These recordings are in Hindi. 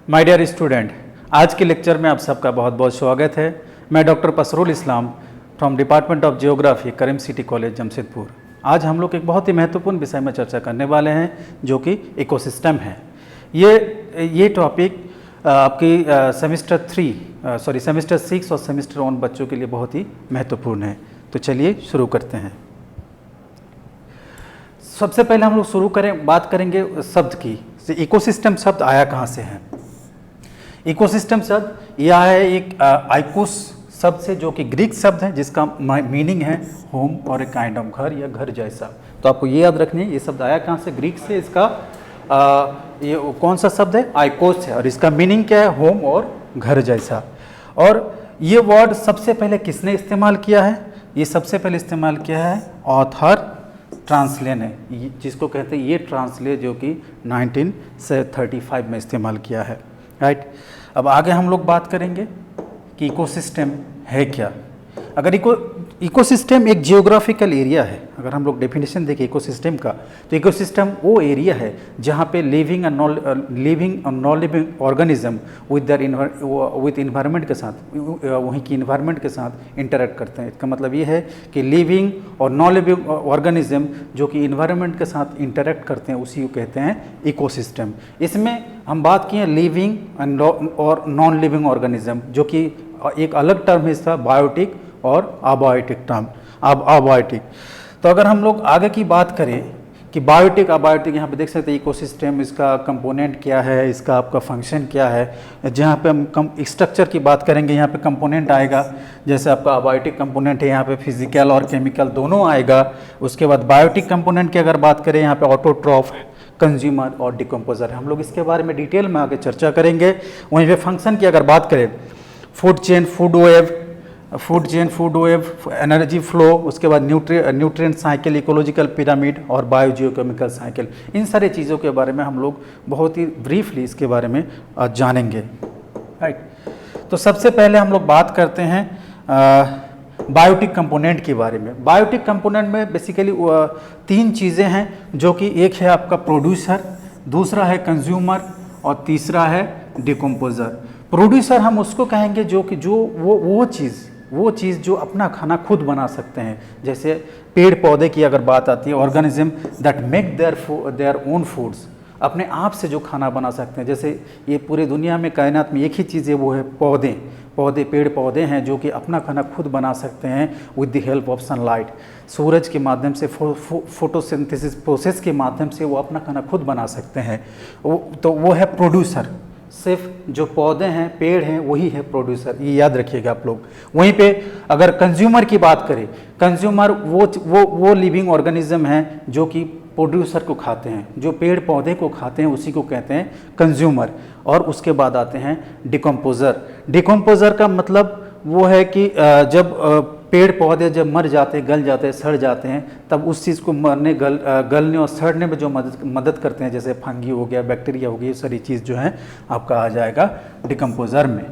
माय डियर स्टूडेंट, आज के लेक्चर में आप सबका बहुत बहुत स्वागत है। मैं doctor Pasrul Islam from department of geography, Karim City College, Jamshedpur. आज हम लोग एक बहुत ही महत्वपूर्ण विषय में चर्चा करने वाले हैं जो कि इकोसिस्टम है। ये टॉपिक आपकी सेमेस्टर 6 और सेमेस्टर 1 बच्चों के लिए बहुत ही महत्वपूर्ण है। तो चलिए शुरू करते हैं। सबसे पहले हम लोग बात करेंगे शब्द की। इकोसिस्टम शब्द आया कहाँ से है? इकोसिस्टम शब्द यह है एक आइकोस शब्द से, जो कि ग्रीक शब्द है जिसका मीनिंग है होम और एक काइंड ऑफ घर या घर जैसा। तो आपको ये याद रखनी है, ये शब्द आया कहाँ से? ग्रीक से। इसका ये कौन सा शब्द है? आइकोस है, और इसका मीनिंग क्या है? होम और घर जैसा। और ये वर्ड सबसे पहले किसने इस्तेमाल किया है? ये सबसे पहले इस्तेमाल किया है ऑथर ट्रांसलेन है, जिसको कहते हैं ये ट्रांसले, जो कि 1935 में इस्तेमाल किया है। राइट। अब आगे हम लोग बात करेंगे कि इकोसिस्टम है क्या। अगर इकोसिस्टम एक जियोग्राफिकल एरिया है, अगर हम लोग डेफिनेशन देखें इकोसिस्टम का, तो इकोसिस्टम वो एरिया है जहाँ पे लिविंग और non living organism with environment के साथ, वहीं की इन्वायरमेंट के साथ इंटरेक्ट करते हैं। इसका मतलब ये है कि लिविंग और नॉन लिविंग ऑर्गेनिज्म जो कि इन्वायरमेंट के साथ इंटरेक्ट करते हैं, उसी को कहते हैं इकोसिस्टम। इसमें हम बात किए लिविंग और नॉन लिविंग ऑर्गेनिज्म, जो कि एक अलग टर्म है इसका, बायोटिक और अबायोटिक टर्म। अबायोटिक। तो अगर हम लोग आगे की बात करें कि बायोटिक अबायोटिक, यहाँ पे देख सकते हैं इकोसिस्टम, इसका कंपोनेंट क्या है, इसका आपका फंक्शन क्या है। जहाँ पे हम स्ट्रक्चर की बात करेंगे, यहाँ पे कंपोनेंट आएगा, जैसे आपका अबायोटिक कंपोनेंट है, यहाँ पे फिजिकल और केमिकल दोनों आएगा। उसके बाद बायोटिक कंपोनेंट की अगर बात करें, यहाँ पे ऑटोट्रॉफ, कंज्यूमर और डिकम्पोजर है। हम लोग इसके बारे में डिटेल में आगे चर्चा करेंगे। वहीं पे फंक्शन की अगर बात करें, food chain, food web, energy flow, उसके बाद न्यूट्रिएंट साइकिल, इकोलॉजिकल पिरामिड और बायोजियोकेमिकल साइकिल, इन सारी चीज़ों के बारे में हम लोग बहुत ही ब्रीफली इसके बारे में जानेंगे। राइट। तो सबसे पहले हम लोग बात करते हैं बायोटिक कंपोनेंट के बारे में। बायोटिक कंपोनेंट में बेसिकली 3 चीज़ें हैं, जो कि एक है आपका प्रोड्यूसर, दूसरा है कंज्यूमर और तीसरा है डिकम्पोजर। प्रोड्यूसर हम उसको कहेंगे जो कि वो चीज़ जो अपना खाना खुद बना सकते हैं। जैसे पेड़ पौधे की अगर बात आती है, organism that make their own foods, अपने आप से जो खाना बना सकते हैं। जैसे ये पूरे दुनिया में, कायनात में एक ही चीज़ है, वो है पौधे, पेड़ पौधे हैं जो कि अपना खाना खुद बना सकते हैं with the help of sunlight. सूरज के माध्यम से, फोटोसिंथेसिस प्रोसेस के माध्यम से वो अपना खाना खुद बना सकते हैं। तो वो है प्रोड्यूसर। सिर्फ जो पौधे हैं, पेड़ हैं, वही है प्रोड्यूसर, ये याद रखिएगा आप लोग। वहीं पे अगर कंज्यूमर की बात करें, कंज्यूमर वो लिविंग ऑर्गेनिज्म है जो कि प्रोड्यूसर को खाते हैं, जो पेड़ पौधे को खाते हैं, उसी को कहते हैं कंज्यूमर। और उसके बाद आते हैं डिकम्पोजर। डिकम्पोजर का मतलब वो है कि जब पेड़ पौधे जब मर जाते हैं, गल जाते हैं, सड़ जाते हैं, तब उस चीज़ को मरने, गलने और सड़ने में जो मदद करते हैं, जैसे फंगी हो गया, बैक्टीरिया हो गई, ये सारी चीज़ जो है आपका आ जाएगा डिकम्पोजर में।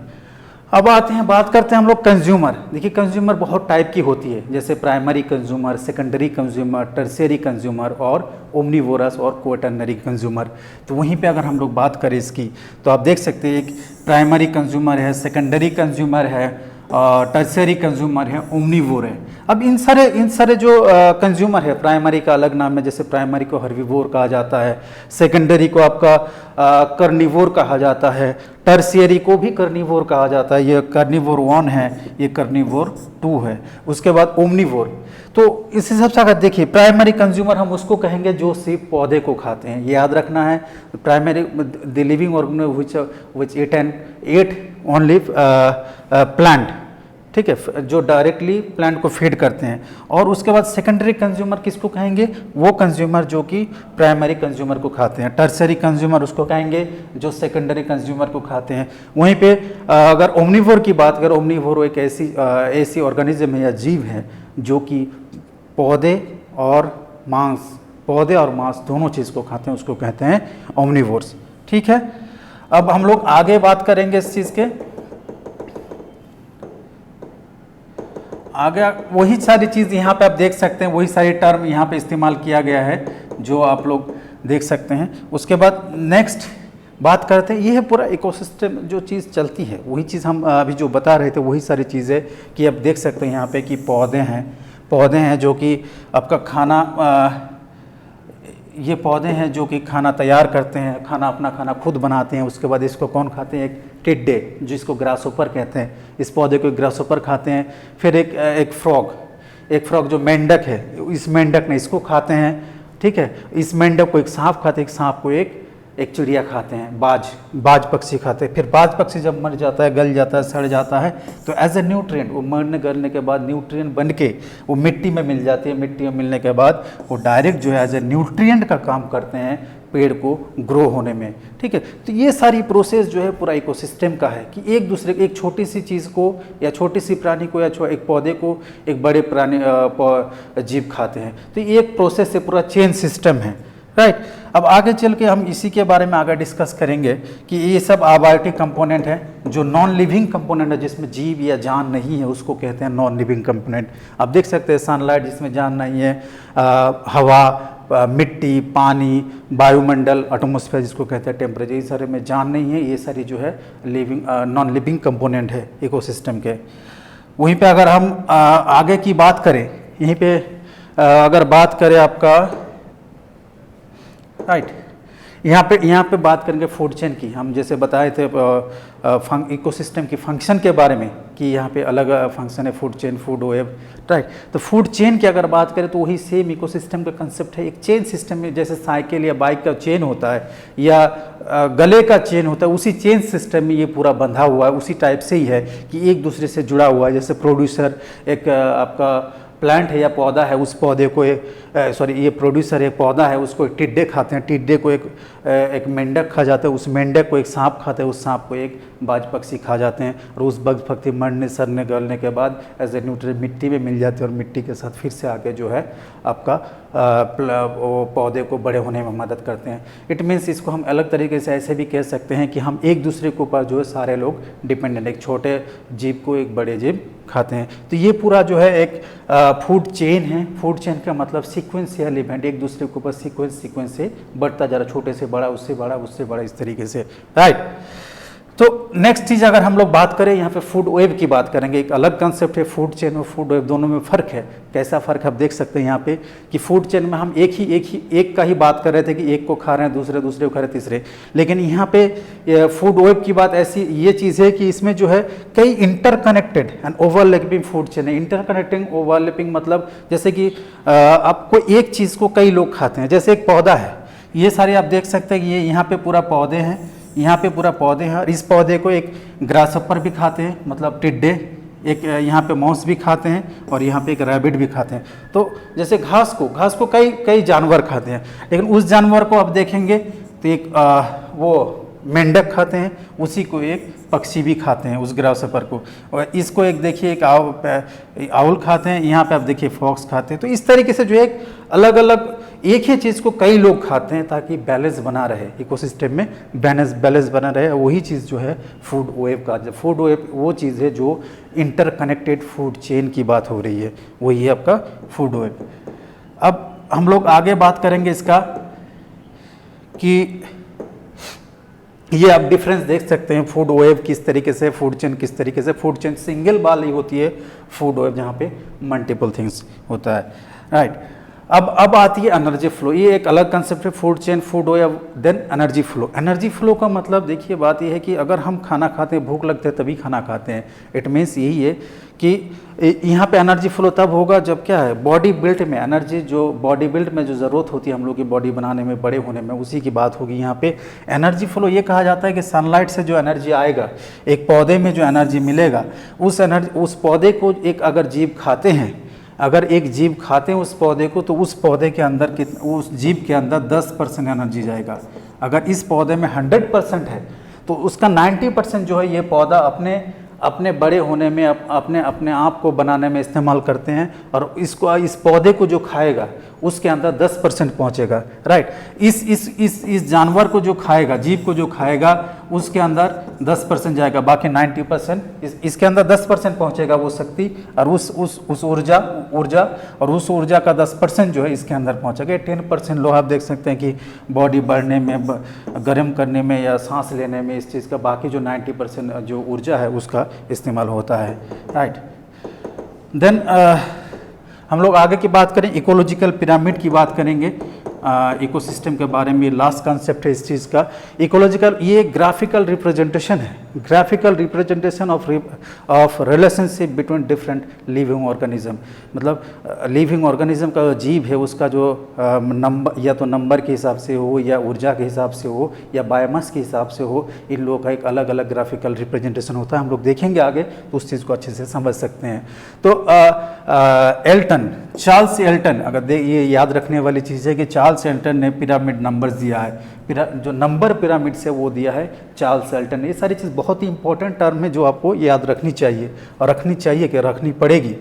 अब बात करते हैं हम लोग कंज्यूमर। देखिए कंज्यूमर बहुत टाइप की होती है, जैसे primary consumer, secondary consumer, tertiary consumer और ओमनीवोरस और क्वॉटरनरी कंज्यूमर। तो वहीं पे अगर हम लोग बात करें इसकी, तो आप देख सकते हैं एक प्राइमरी कंज्यूमर है, सेकेंडरी कंज्यूमर है, टर्शियरी कंज्यूमर है, ओमनीवोर है। अब इन सारे जो कंज्यूमर है, प्राइमरी का अलग नाम है, जैसे प्राइमरी को हर्बीवोर कहा जाता है, सेकेंडरी को आपका कर्निवोर कहा जाता है, टर्शियरी को भी कर्निवोर कहा जाता है। ये कर्निवोर 1 है, ये कर्निवोर 2 है। उसके बाद ओमनीवोर। तो इस हिसाब से अगर देखिए, प्राइमरी कंज्यूमर हम उसको कहेंगे जो सिर्फ पौधे को खाते हैं, ये याद रखना है। Primary the living organism which eat only plant, ठीक है, जो डायरेक्टली प्लांट को फीड करते हैं। और उसके बाद सेकेंडरी कंज्यूमर किसको कहेंगे? वो कंज्यूमर जो कि प्राइमरी कंज्यूमर को खाते हैं। टर्शियरी कंज्यूमर उसको कहेंगे जो सेकेंडरी कंज्यूमर को खाते हैं। वहीं पे अगर ओमनीवोर की बात करें, ओमनीवोर एक ऐसी ऑर्गेनिज्म है या जीव है जो कि पौधे और मांस दोनों चीज़ को खाते हैं, उसको कहते हैं ओमनीवोर्स। ठीक है। अब हम लोग आगे बात करेंगे इस चीज़ के आगे। वही सारी चीज़ यहाँ पे आप देख सकते हैं, वही सारी टर्म यहाँ पे इस्तेमाल किया गया है जो आप लोग देख सकते हैं। उसके बाद नेक्स्ट बात करते हैं, ये है पूरा इकोसिस्टम जो चीज़ चलती है, वही चीज़ हम अभी जो बता रहे थे, वही सारी चीज़ें कि आप देख सकते हैं यहाँ पे कि पौधे हैं जो कि आपका खाना ये पौधे हैं जो कि खाना तैयार करते हैं, अपना खाना खुद बनाते हैं। उसके बाद इसको कौन खाते हैं? एक टिड्डे जिसको ग्रासहोपर कहते हैं, इस पौधे को ग्रासहोपर खाते हैं। फिर एक फ्रॉग जो मेंढक है, इस मेंढक ने इसको खाते हैं, ठीक है। इस मेंढक को एक सांप खाते हैं, एक सांप को एक चिड़िया खाते हैं, बाज पक्षी खाते हैं। फिर बाज पक्षी जब मर जाता है, गल जाता है, सड़ जाता है, तो एज ए न्यूट्रिएंट वो मरने गलने के बाद न्यूट्रिएंट बन के वो मिट्टी में मिल जाती है। मिट्टी में मिलने के बाद वो डायरेक्ट जो है एज ए न्यूट्रिएंट का काम करते हैं पेड़ को ग्रो होने में, ठीक है। तो ये सारी प्रोसेस जो है पूरा इकोसिस्टम का है कि एक छोटी सी चीज़ को या छोटी सी प्राणी को या एक पौधे को एक बड़े प्राणी जीव खाते हैं। तो ये एक प्रोसेस से पूरा चेन सिस्टम है, राइट। अब आगे चल के हम इसी के बारे में आगे डिस्कस करेंगे कि ये सब अबायोटिक कंपोनेंट है। जो नॉन लिविंग कंपोनेंट है, जिसमें जीव या जान नहीं है, उसको कहते हैं नॉन लिविंग कंपोनेंट। आप देख सकते हैं सनलाइट जिसमें जान नहीं है, हवा, मिट्टी, पानी, वायुमंडल, एटमॉस्फेयर जिसको कहते हैं टेम्परेचर, ये सारे में जान नहीं है। ये सारी जो है नॉन लिविंग कंपोनेंट है इकोसिस्टम के। वहीं पे अगर हम आगे की बात करें, यहीं पे अगर बात करें आपका, राइट, यहाँ पे बात करेंगे फूड चेन की। हम जैसे बताए थे इकोसिस्टम की फंक्शन के बारे में कि यहाँ पे अलग फंक्शन है, food chain, food web, right. तो फूड चेन की अगर बात करें तो वही सेम इकोसिस्टम का कंसेप्ट है। एक चेन सिस्टम में जैसे साइकिल या बाइक का चेन होता है या गले का चेन होता है, उसी चेन सिस्टम में ये पूरा बंधा हुआ है। उसी टाइप से ही है कि एक दूसरे से जुड़ा हुआ है। जैसे प्रोड्यूसर एक आपका प्लांट है या पौधा है, उस पौधे को ये प्रोड्यूसर एक पौधा है, उसको एक टिड्डे खाते हैं, टिड्डे को एक मेंढक खा जाता है, उस मेंढक को एक सांप खाता है, उस सांप को एक बाज पक्षी खा जाते हैं। और उस बाज पक्षी मरने सड़ने गलने के बाद एज ए न्यूट्रिएंट मिट्टी में मिल जाते हैं और मिट्टी के साथ फिर से आके जो है आपका पौधे को बड़े होने में मदद करते हैं। इट मीन्स इसको हम अलग तरीके से ऐसे भी कह सकते हैं कि हम एक दूसरे के ऊपर जो है सारे लोग डिपेंडेंट, एक छोटे जीव को एक बड़े जीव खाते हैं। तो ये पूरा जो है एक फूड चेन है। फूड चेन का मतलब सीक्वेंशियल इवेंट, एक दूसरे के ऊपर सीक्वेंस से बढ़ता जा रहा, छोटे से बड़ा, उससे बड़ा, उससे बड़ा, इस तरीके से, राइट। तो नेक्स्ट चीज़ अगर हम लोग बात करें, यहाँ पे फूड वेब की बात करेंगे। एक अलग कंसेप्ट है फूड चेन और फूड वेब, दोनों में फ़र्क है। कैसा फ़र्क आप देख सकते हैं यहाँ पे कि फूड चेन में हम एक का ही बात कर रहे थे कि एक को खा रहे हैं, दूसरे को खा रहे हैं, तीसरे। लेकिन यहाँ पे फूड वेब की बात ऐसी ये चीज़ है कि इसमें जो है कई interconnected and overlapping food chain है। इंटरकनेक्टिंग ओवरलैपिंग मतलब जैसे कि आपको एक चीज़ को कई लोग खाते हैं। जैसे एक पौधा है, ये सारे आप देख सकते हैं कि ये यहाँ पे पूरा पौधे हैं, यहाँ पे पूरा पौधे हैं, और इस पौधे को एक ग्रासहोपर भी खाते हैं, मतलब टिड्डे, एक यहाँ पे मॉस भी खाते हैं, और यहाँ पे एक रैबिट भी खाते हैं। तो जैसे घास को कई जानवर खाते हैं, लेकिन उस जानवर को आप देखेंगे तो एक वो मेंढक खाते हैं, उसी को एक पक्षी भी खाते हैं, उस ग्रासहोपर को। और इसको एक देखिए एक आउल खाते हैं, यहाँ पे आप देखिए फॉक्स खाते हैं। तो इस तरीके से जो है एक अलग अलग एक ही चीज़ को कई लोग खाते हैं ताकि बैलेंस बना रहे, इकोसिस्टम में बैलेंस बना रहे। वही चीज़ जो है फूड वेब का, फूड वेब वो चीज़ है जो इंटरकनेक्टेड फूड चेन की बात हो रही है, वही है आपका फूड वेब। अब हम लोग आगे बात करेंगे इसका कि ये आप डिफरेंस देख सकते हैं, फूड वेब किस तरीके से, फूड चेन किस तरीके से। फूड चेन सिंगल वाली होती है, फूड वेब जहाँ पे मल्टीपल थिंग्स होता है, राइट। अब आती है एनर्जी फ्लो। ये एक अलग कंसेप्ट है, food chain, food web, then energy flow. Energy flow का मतलब देखिए बात ये है कि अगर हम खाना खाते हैं, भूख लगते हैं तभी खाना खाते हैं। इट मीन्स यही है कि यहाँ पे एनर्जी फ्लो तब होगा जब क्या है, बॉडी बिल्ड में एनर्जी, जो बॉडी बिल्ड में जो ज़रूरत होती है हम लोग की बॉडी बनाने में, बड़े होने में, उसी की बात होगी यहाँ पे। एनर्जी फ्लो ये कहा जाता है कि सनलाइट से जो एनर्जी आएगा, एक पौधे में जो एनर्जी मिलेगा, उस पौधे को एक अगर जीव खाते हैं, अगर एक जीव खाते हैं उस पौधे को, तो उस पौधे के अंदर उस जीव के अंदर 10% एनर्जी जाएगा। अगर इस पौधे में 100% है तो उसका 90% जो है ये पौधा अपने अपने बड़े होने में, अपने अपने आप को बनाने में इस्तेमाल करते हैं, और इसको, इस पौधे को जो खाएगा उसके अंदर 10% पहुँचेगा, राइट। इस जानवर को जो खाएगा, जीव को जो खाएगा, उसके अंदर 10% जाएगा, बाकी 90% इसके अंदर 10% पहुँचेगा वो शक्ति, और उस ऊर्जा और उस ऊर्जा का 10% जो है इसके अंदर पहुँचेगा। 10% लोग आप देख सकते हैं कि बॉडी बढ़ने में, गर्म करने में या सांस लेने में इस चीज़ का, बाकी जो 90% जो ऊर्जा है उसका इस्तेमाल होता है, राइट। देन हम लोग आगे की बात करें, इकोलॉजिकल पिरामिड की बात करेंगे, इकोसिस्टम के बारे में। लास्ट कॉन्सेप्ट है इस चीज़ का इकोलॉजिकल, ये ग्राफिकल रिप्रेजेंटेशन है, graphical representation of relationship between different living organism. मतलब लिविंग ऑर्गेनिज्म का जीव है उसका जो नंबर, या तो नंबर के हिसाब से हो, या ऊर्जा के हिसाब से हो, या बायोमास के हिसाब से हो, इन लोगों का एक अलग अलग ग्राफिकल रिप्रेजेंटेशन होता है। हम लोग देखेंगे आगे तो उस चीज़ को अच्छे से समझ सकते हैं। तो एल्टन, चार्ल्स एल्टन, अगर ये याद रखने वाली चीज़ है कि चार्ल्स एल्टन ने पिरामिड नंबर्स दिया है, जो नंबर पिरामिड से वो दिया है चार्ल्स एल्टन ने। ये सारी चीज़ बहुत ही इंपॉर्टेंट टर्म है जो आपको याद रखनी चाहिए, और रखनी चाहिए कि रखनी पड़ेगी।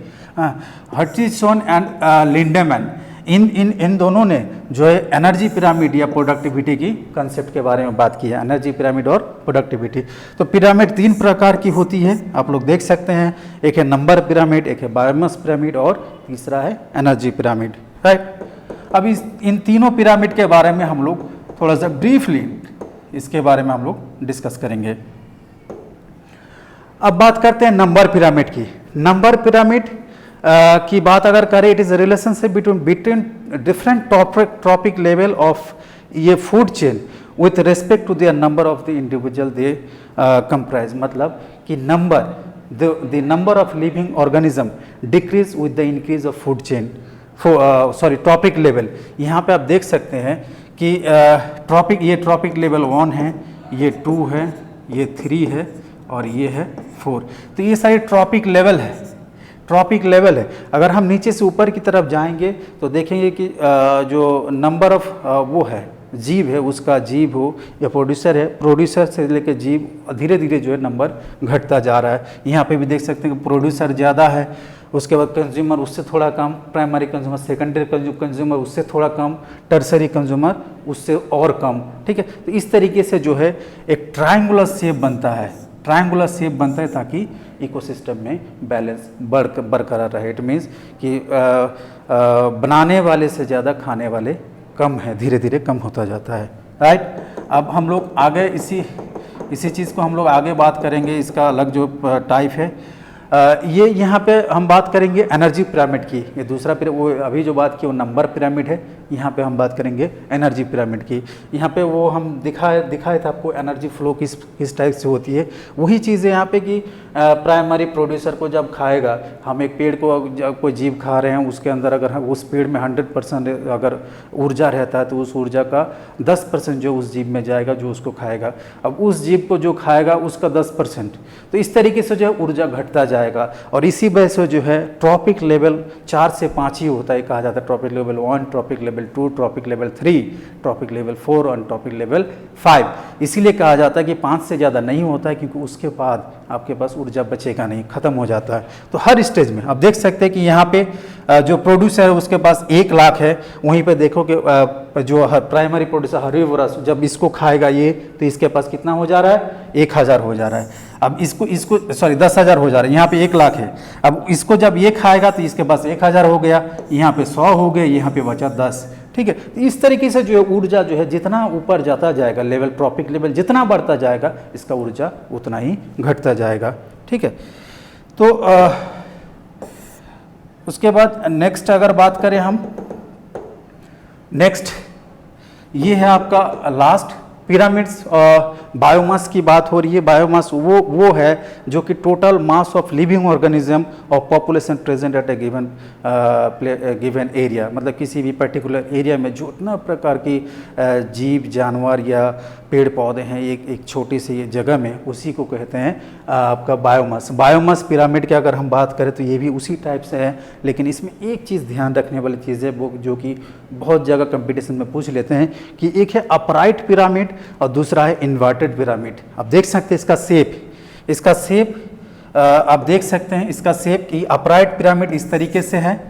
हटचिसन एंड लिंडेमैन, इन दोनों ने जो है एनर्जी पिरामिड या प्रोडक्टिविटी की कंसेप्ट के बारे में बात की है, एनर्जी पिरामिड और प्रोडक्टिविटी। तो पिरामिड 3 प्रकार की होती है, आप लोग देख सकते हैं। एक है नंबर पिरामिड, एक है बायोमास पिरामिड, और तीसरा है एनर्जी पिरामिड, राइट। अब इन तीनों पिरामिड के बारे में हम लोग थोड़ा सा ब्रीफली इसके बारे में हम लोग डिस्कस करेंगे। अब बात करते हैं नंबर पिरामिड की। नंबर पिरामिड की बात अगर करें, it is a relationship between different trophic level of ये food chain with respect to their number of the individual they comprise. मतलब कि the number of living organism decrease with the increase of food chain, trophic level. यहाँ पे आप देख सकते हैं कि ये ट्रॉपिक लेवल 1 है, ये 2 है, ये 3 है, और ये है 4। तो ये सारे ट्रॉपिक लेवल है। अगर हम नीचे से ऊपर की तरफ जाएंगे तो देखेंगे कि जो नंबर ऑफ वो है जीव है, उसका जीव हो या प्रोड्यूसर है, प्रोड्यूसर से लेकर जीव धीरे धीरे जो है नंबर घटता जा रहा है। यहाँ पे भी देख सकते हैं कि प्रोड्यूसर ज़्यादा है, उसके बाद कंज्यूमर उससे थोड़ा कम, प्राइमरी कंज्यूमर, सेकेंडरी कंज्यूमर उससे थोड़ा कम, टर्सरी कंज्यूमर उससे और कम, ठीक है। तो इस तरीके से जो है एक ट्रायंगुलर शेप बनता है, ताकि इकोसिस्टम में बैलेंस बरकरार रहे। इट मीन्स कि बनाने वाले से ज़्यादा खाने वाले कम है, धीरे धीरे कम होता जाता है, राइट। अब हम लोग आगे इसी चीज़ को हम लोग आगे बात करेंगे। इसका अलग जो टाइप है, ये यहाँ पे हम बात करेंगे एनर्जी पिरामिड की। ये दूसरा वो अभी जो बात की वो नंबर पिरामिड है, यहाँ पे हम बात करेंगे एनर्जी पिरामिड की। यहाँ पे वो हम दिखाए थे आपको एनर्जी फ्लो किस टाइप से होती है। वही चीज़ है यहाँ पे कि प्राइमरी प्रोड्यूसर को जब खाएगा, हम एक पेड़ को जब कोई जीव खा रहे हैं, उसके अंदर अगर उस पेड़ में 100% अगर ऊर्जा रहता है तो उस ऊर्जा का 10% जो उस जीव में जाएगा जो उसको खाएगा। अब उस जीव को जो खाएगा उसका 10%, तो इस तरीके से जो है ऊर्जा घटता जाएगा। और इसी वजह से जो है ट्रॉपिक लेवल 4 से 5 ही होता है, कहा जाता है trophic level 1, trophic level 2, trophic level 3, trophic level 4 और ट्रॉपिक लेवल 5। इसीलिए कहा जाता है कि 5 से ज़्यादा नहीं होता है, क्योंकि उसके बाद आपके पास ऊर्जा बचेगा नहीं, खत्म हो जाता है। तो हर स्टेज में आप देख सकते हैं कि यहाँ पे जो प्रोड्यूसर है उसके पास 1 लाख है, वहीं पे देखो कि जो प्राइमरी प्रोड्यूसर हर्बीवोरस जब इसको खाएगा ये, तो इसके पास कितना हो जा रहा है, 1000 हो जा रहा है। अब इसको 10,000 हो जा रहा है, यहाँ पे 1 लाख है। अब इसको जब ये खाएगा तो इसके पास 1000 हो गया, यहाँ पे 100 हो गए, यहाँ पे बचा 10, ठीक है। तो इस तरीके से जो है ऊर्जा जो है जितना ऊपर जाता जाएगा लेवल, ट्रॉपिक लेवल जितना बढ़ता जाएगा, इसका ऊर्जा उतना ही घटता जाएगा, ठीक है। तो उसके बाद नेक्स्ट अगर बात करें हम, नेक्स्ट ये है आपका लास्ट पिरामिड्स। बायोमास की बात हो रही है। बायोमास वो है जो कि total mass of living organism और population present at a given area. मतलब किसी भी पर्टिकुलर एरिया में जो इतना प्रकार की जीव जानवर या पेड़ पौधे हैं एक छोटी सी जगह में, उसी को कहते हैं आपका बायोमास। बायोमास पिरामिड की अगर हम बात करें तो ये भी उसी टाइप से है, लेकिन इसमें एक चीज़ ध्यान रखने वाली चीज़ है वो जो कि बहुत जगह कंपटीशन में पूछ लेते हैं कि एक है अपराइट पिरामिड और दूसरा है इन्वर्टेड पिरामिड। आप देख सकते हैं इसका शेप आप देख सकते हैं इसका शेप कि अपराइट पिरामिड इस तरीके से है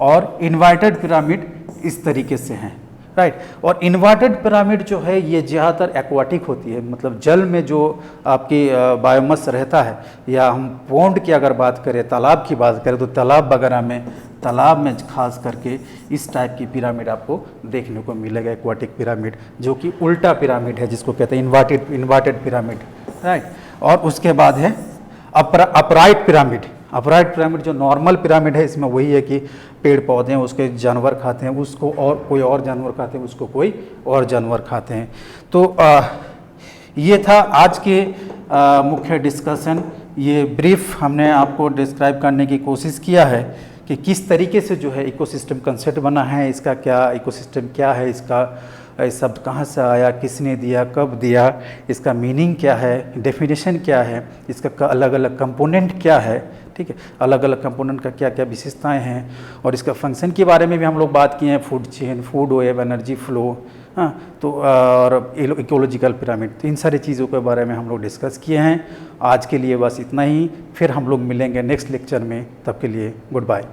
और इन्वर्टेड पिरामिड इस तरीके से है, राइट। और इन्वर्टेड पिरामिड जो है ये ज़्यादातर एक्वाटिक होती है, मतलब जल में जो आपकी बायोमस रहता है, या हम पॉन्ड की अगर बात करें, तालाब की बात करें, तो तालाब वगैरह में, तालाब में खास करके इस टाइप की पिरामिड आपको देखने को मिलेगा, एक्वाटिक पिरामिड, जो कि उल्टा पिरामिड है, जिसको कहते हैं इन्वर्टेड पिरामिड, राइट। और उसके बाद है अपराइट पिरामिड। अपराइट पिरामिड जो नॉर्मल पिरामिड है, इसमें वही है कि पेड़ पौधे हैं, उसके जानवर खाते हैं उसको, और कोई और जानवर खाते हैं उसको, कोई और जानवर खाते हैं। तो ये था आज के मुख्य डिस्कशन। ये ब्रीफ हमने आपको डिस्क्राइब करने की कोशिश किया है कि किस तरीके से जो है इकोसिस्टम कंसेप्ट बना है, इसका क्या इकोसिस्टम क्या है, इसका शब्द कहाँ से आया, किसने दिया, कब दिया, इसका मीनिंग क्या है, डेफिनेशन क्या है, इसका अलग अलग कंपोनेंट क्या है, ठीक है, अलग अलग कंपोनेंट का क्या क्या विशेषताएं हैं, और इसका फंक्शन के बारे में भी हम लोग बात किए हैं, food chain, food web, energy flow, हाँ, तो और इकोलॉजिकल पिरामिड, तो इन सारी चीज़ों के बारे में हम लोग डिस्कस किए हैं। आज के लिए बस इतना ही, फिर हम लोग मिलेंगे नेक्स्ट लेक्चर में, तब के लिए गुड बाय।